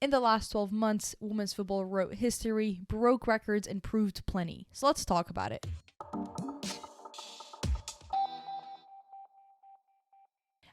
In the last 12 months, women's football wrote history, broke records, and proved plenty. So let's talk about it.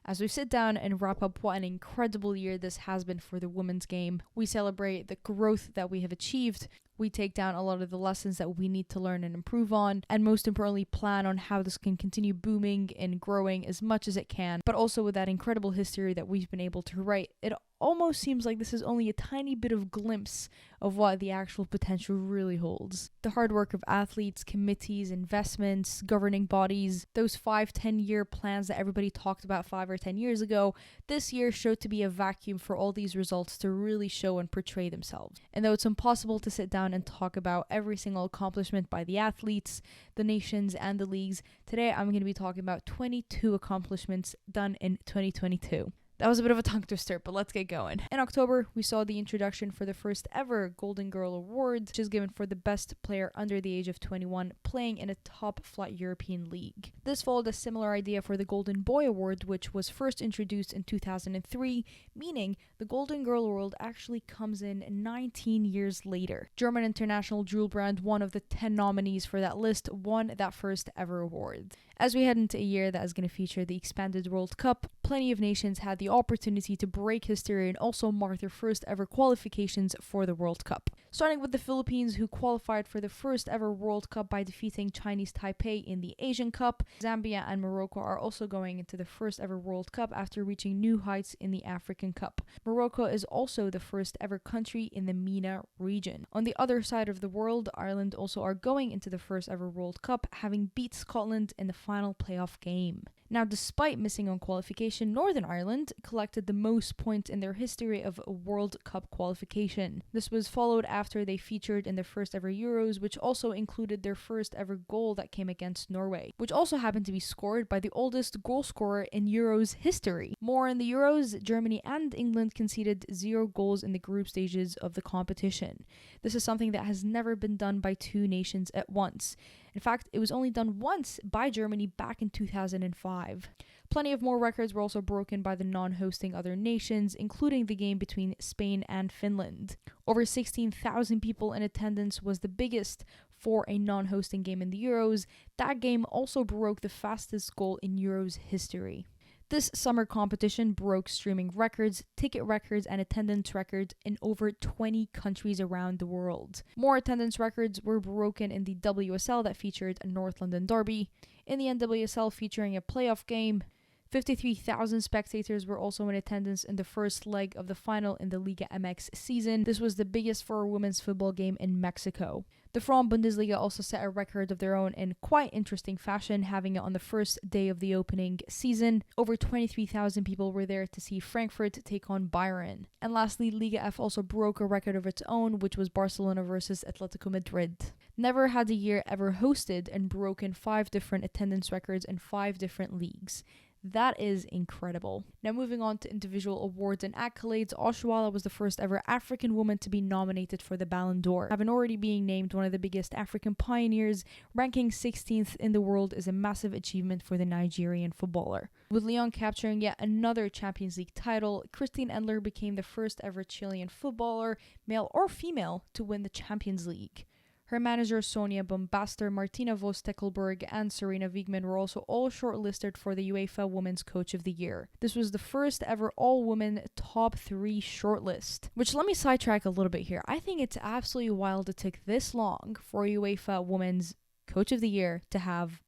As we sit down and wrap up what an incredible year this has been for the women's game, we celebrate the growth that we have achieved, we take down a lot of the lessons that we need to learn and improve on, and most importantly, plan on how this can continue booming and growing as much as it can, but also with that incredible history that we've been able to write. It almost seems like this is only a tiny bit of glimpse of what the actual potential really holds. The hard work of athletes, committees, investments, governing bodies, those 5-10 year plans that everybody talked about 5 or 10 years ago, this year showed to be a vacuum for all these results to really show and portray themselves. And though it's impossible to sit down and talk about every single accomplishment by the athletes, the nations, and the leagues, today I'm going to be talking about 22 accomplishments done in 2022. That was a bit of a tongue twister, but let's get going. In October, we saw the introduction for the first ever Golden Girl Award, which is given for the best player under the age of 21 playing in a top-flight European league. This followed a similar idea for the Golden Boy Award, which was first introduced in 2003, meaning the Golden Girl Award actually comes in 19 years later. German international Jules Brand, one of the 10 nominees for that list, won that first ever award. As we head into a year that is going to feature the expanded World Cup, plenty of nations had the opportunity to break history and also mark their first ever qualifications for the World Cup. Starting with the Philippines, who qualified for the first ever World Cup by defeating Chinese Taipei in the Asian Cup. Zambia and Morocco are also going into the first ever World Cup after reaching new heights in the African Cup. Morocco is also the first ever country in the MENA region. On the other side of the world, Ireland also are going into the first ever World Cup, having beat Scotland in the final playoff game. Now, despite missing on qualification, Northern Ireland collected the most points in their history of a World Cup qualification. This was followed after they featured in their first ever Euros, which also included their first ever goal that came against Norway, which also happened to be scored by the oldest goal scorer in Euros history. More in the Euros, Germany and England conceded 0 goals in the group stages of the competition. This is something that has never been done by two nations at once. In fact, it was only done once by Germany back in 2005. Plenty of more records were also broken by the non-hosting other nations, including the game between Spain and Finland. Over 16,000 people in attendance was the biggest for a non-hosting game in the Euros. That game also broke the fastest goal in Euros history. This summer competition broke streaming records, ticket records, and attendance records in over 20 countries around the world. More attendance records were broken in the WSL that featured a North London derby, in the NWSL featuring a playoff game. 53,000 spectators were also in attendance in the first leg of the final in the Liga MX season. This was the biggest for a women's football game in Mexico. The Frauen Bundesliga also set a record of their own in quite interesting fashion, having it on the first day of the opening season. Over 23,000 people were there to see Frankfurt take on Bayern. And lastly, Liga F also broke a record of its own, which was Barcelona versus Atletico Madrid. Never had a year ever hosted and broken 5 different attendance records in 5 different leagues. That is incredible. Now moving on to individual awards and accolades, Oshuala was the first ever African woman to be nominated for the Ballon d'Or. Having already being named one of the biggest African pioneers, ranking 16th in the world is a massive achievement for the Nigerian footballer. With Lyon capturing yet another Champions League title, Christine Endler became the first ever Chilean footballer, male or female, to win the Champions League. Her manager Sonia Bombaster, Martina Vos-Teckleberg, and Serena Wiegman were also all shortlisted for the UEFA Women's Coach of the Year. This was the first ever all-women top 3 shortlist. Which, let me sidetrack a little bit here. I think it's absolutely wild it took this long for UEFA Women's Coach of the Year to have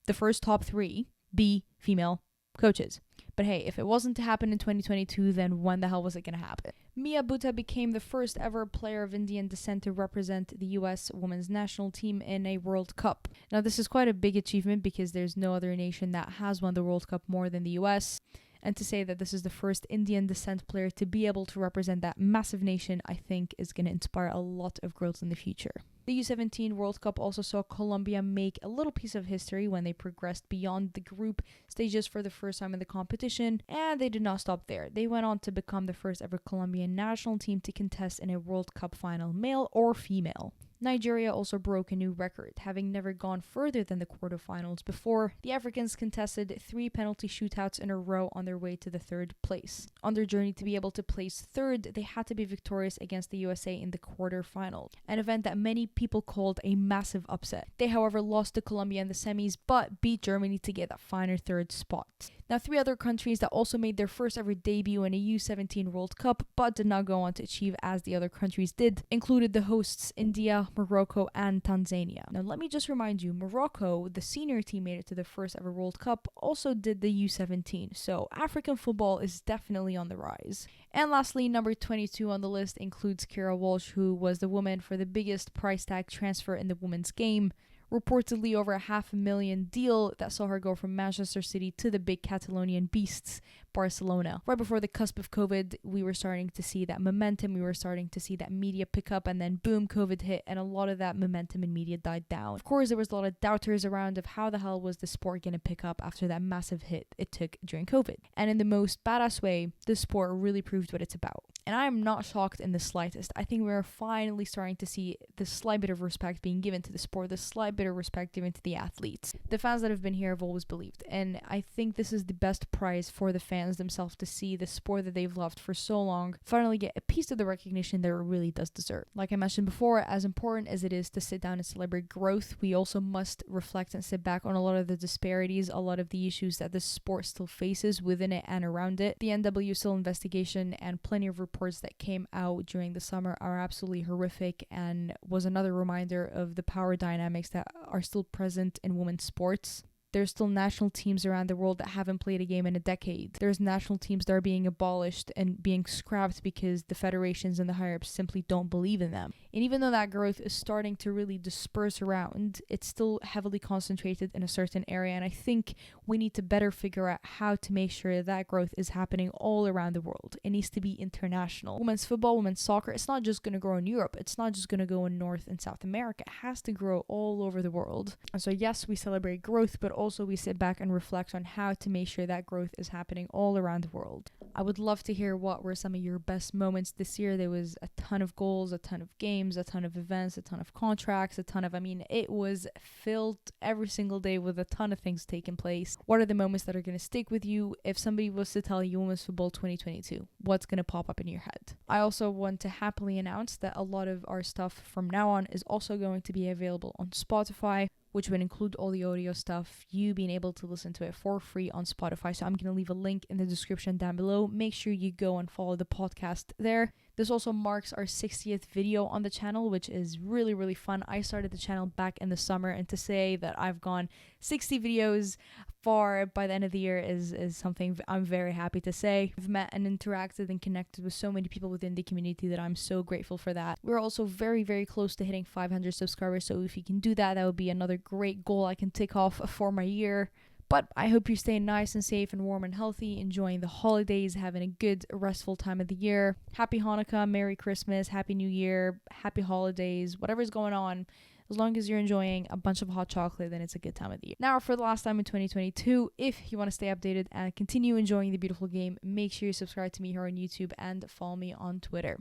the first top 3 be female coaches. But hey, if it wasn't to happen in 2022, then when the hell was it going to happen? Mia Butta became the first ever player of Indian descent to represent the US women's national team in a World Cup. Now, this is quite a big achievement because there's no other nation that has won the World Cup more than the US. And to say that this is the first Indian descent player to be able to represent that massive nation, I think is going to inspire a lot of girls in the future. The U17 World Cup also saw Colombia make a little piece of history when they progressed beyond the group stages for the first time in the competition, and they did not stop there. They went on to become the first ever Colombian national team to contest in a World Cup final, male or female. Nigeria also broke a new record, having never gone further than the quarterfinals before. The Africans contested 3 penalty shootouts in a row on their way to the third place. On their journey to be able to place third, they had to be victorious against the USA in the quarterfinal, an event that many people called a massive upset. They, however, lost to Colombia in the semis, but beat Germany to get that final third spot. Now, 3 other countries that also made their first ever debut in a U17 World Cup, but did not go on to achieve as the other countries did, included the hosts India, Morocco, and Tanzania. Now, let me just remind you, Morocco, the senior team, made it to the first ever World Cup, also did the U17, so African football is definitely on the rise. And lastly, number 22 on the list includes Kira Walsh, who was the woman for the biggest price tag transfer in the women's game. Reportedly over a $500,000 deal that saw her go from Manchester City to the big Catalonian beasts, Barcelona. Right before the cusp of COVID, we were starting to see that momentum, we were starting to see that media pick up, and then boom, COVID hit, and a lot of that momentum in media died down. Of course, there was a lot of doubters around of how the hell was the sport going to pick up after that massive hit it took during COVID. And in the most badass way, the sport really proved what it's about. And I am not shocked in the slightest. I think we're finally starting to see the slight bit of respect being given to the sport, the slight bit of respect given to the athletes. The fans that have been here have always believed, and I think this is the best prize for the fans themselves to see the sport that they've loved for so long finally get a piece of the recognition that it really does deserve. Like I mentioned before, as important as it is to sit down and celebrate growth, we also must reflect and sit back on a lot of the disparities, a lot of the issues that the sport still faces within it and around it. The NWSL investigation and plenty of reports that came out during the summer are absolutely horrific and was another reminder of the power dynamics that are still present in women's sports. There's still national teams around the world that haven't played a game in a decade. There's national teams that are being abolished and being scrapped because the federations and the higher-ups simply don't believe in them. And even though that growth is starting to really disperse around, it's still heavily concentrated in a certain area, and I think we need to better figure out how to make sure that growth is happening all around the world. It needs to be international. Women's football, women's soccer, it's not just going to grow in Europe. It's not just going to go in North and South America. It has to grow all over the world. And so yes, we celebrate growth, but also we sit back and reflect on how to make sure that growth is happening all around the world. I would love to hear what were some of your best moments this year. There was a ton of goals, a ton of games, a ton of events, a ton of contracts, it was filled every single day with a ton of things taking place. What are the moments that are going to stick with you? If somebody was to tell you Women's Football 2022, what's going to pop up in your head? I also want to happily announce that a lot of our stuff from now on is also going to be available on Spotify, which would include all the audio stuff, you being able to listen to it for free on Spotify. So I'm going to leave a link in the description down below. Make sure you go and follow the podcast there. This also marks our 60th video on the channel, which is really, really fun. I started the channel back in the summer, and to say that I've gone 60 videos far by the end of the year is something I'm very happy to say. I've met and interacted and connected with so many people within the community that I'm so grateful for that. We're also very, very close to hitting 500 subscribers, so if you can do that, that would be another great goal I can tick off for my year. But I hope you're staying nice and safe and warm and healthy, enjoying the holidays, having a good, restful time of the year. Happy Hanukkah, Merry Christmas, Happy New Year, Happy Holidays, whatever's going on. As long as you're enjoying a bunch of hot chocolate, then it's a good time of the year. Now, for the last time in 2022, if you want to stay updated and continue enjoying the beautiful game, make sure you subscribe to me here on YouTube and follow me on Twitter.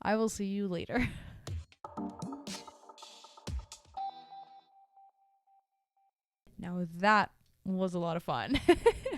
I will see you later. Now that was a lot of fun.